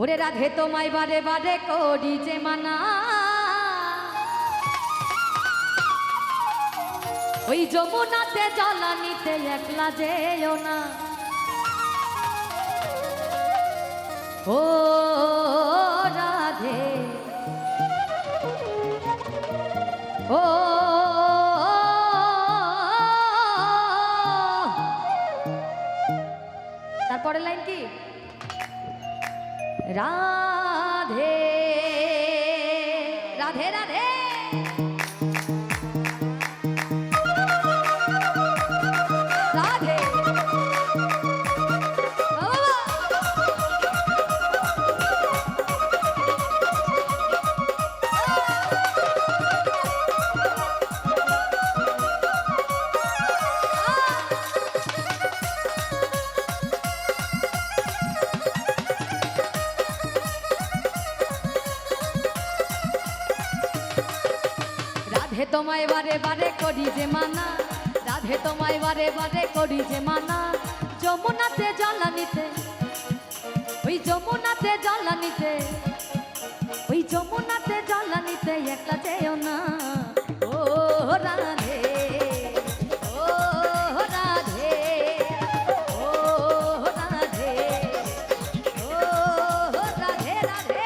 ওরে রাধে তোমায় বারে বারে করি যে মানা, ওই যমুনাতে জলানিতে একলা যেও না। ও রাধে ও তারপরের লাইন কি? রাধে রাধে রাধে রাধে রাধে তোমায় বারে বারে করি যে মানা, রাধে তোমায় বারে বারে করি যে মানা। যমুনাতে জলানিতে ওই যমুনাতে জলানিতে ওই যমুনাতে জলানিতে একলা যেও না। ও রাধে ও রাধে ও রাধে ও রাধে রাধে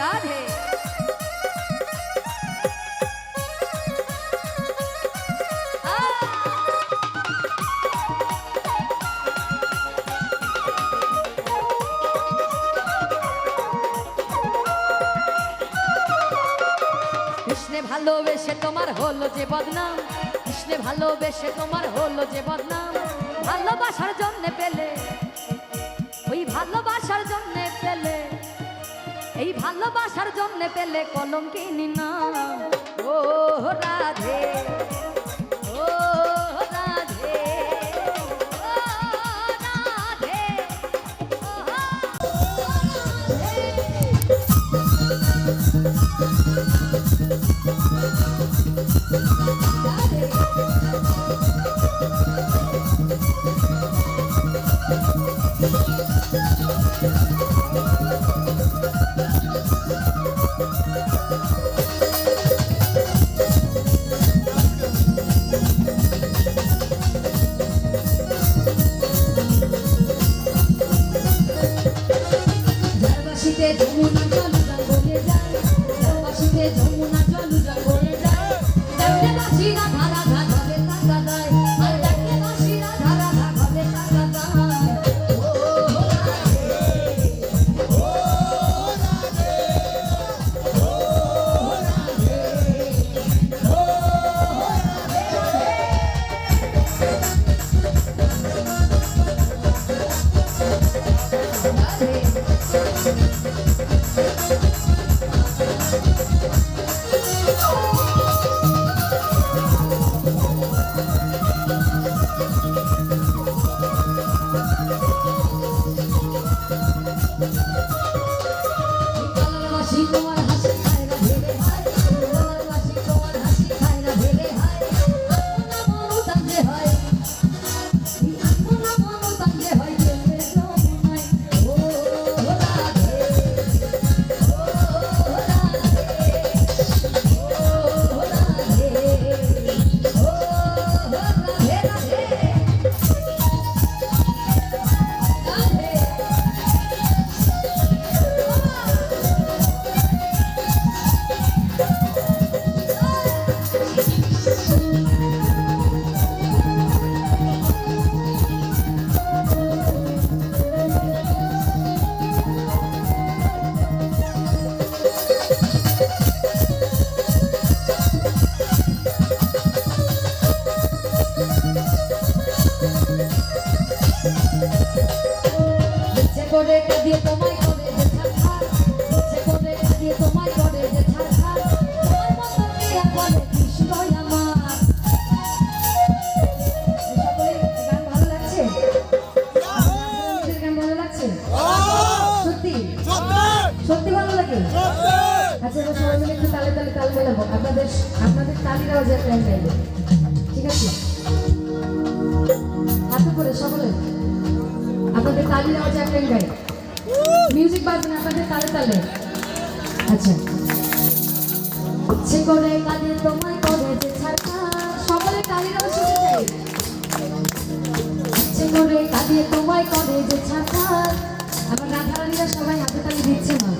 রাধে কৃষ্ণে ভালোবেসে তোমার হলো যে বদনাম, কৃষ্ণে ভালোবেসে তোমার হলো যে বদনাম। ভালোবাসার জন্য পেলে ওই ভালোবাসার জন্য পেলে এই ভালোবাসার জন্য পেলে কলঙ্কিনী নাম। ও রাধে ও রাধে ও রাধে যমুনা জল জঙ্গলে যায়, বাসিতে যমুনা জল জঙ্গলে যায়। দেখতে বাসিরা ধারা ধা ঘরে টাকা দেয়, আর দেখতে বাসিরা ধারা ধা ঘরে টাকা দেয়। ও রাধে ও রাধে ও রাধে ও রাধে রাধে তোমার হাসি খায় না ভেবে হায়, তোমার হাসি খায় না ভেবে হায়। আপনা মনো তাঙ্গে হয়, আপনা মনো তাঙ্গে হয় চলবে যমুনায়। ও রাধে ও রাধে ও রাধে ও রাধে রাধে করে কাঁদিয়ে তোমায় করে যে ছাড়খাড়, ইচ্ছে করে কাঁদিয়ে তোমায় করে যে ছাড়খাড়। তোমার মতো প্রিয়া বলে কৃষ্ণ আমার। সকলে গান ভালো লাগছে? গান ভালো লাগছে? সত্যি সত্যি ভালো লাগে? আচ্ছা এবার সবাই মিলে একটু তালে তালে তাল মেলাবো। আপনাদের তালির আওয়াজে একটা গাইবো, ঠিক আছে? মডেল গাই মিউজিক বাজবে আপনাদের তালে তালে আচ্ছা ইচ্ছে করে কাঁদে তোমায় করে যে ছাড়া সকলে তালির অবশ্যই চাই ইচ্ছে করে কাঁদে তোমায় করে যে ছাড়া আমার রাধারানীরা সবাই হাতে তালি দিচ্ছে না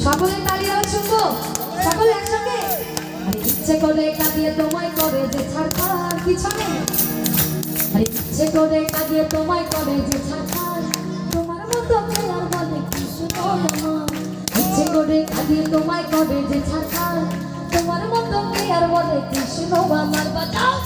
সকলে তালির আওয়াজ শুনবো সকলে একসঙ্গে ইচ্ছে করে কাঁদিয়ে তোমায় করে যে ছাড়খার পিছনে আরে ইচ্ছে করে কাঁদিয়ে তোমায় করে যে ছাড়খার তোমার মতো প্রেয়ার বলে কি শুনো ইচ্ছে করে কাঁদিয়ে তোমায় করে যে ছাড়খার তোমার মতো প্রেয়ার বলে কি শুনো আমার বাজাও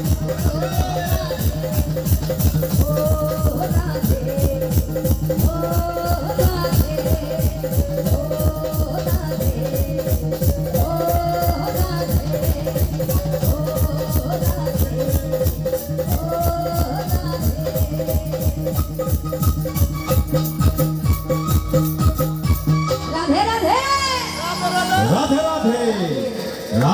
Oh,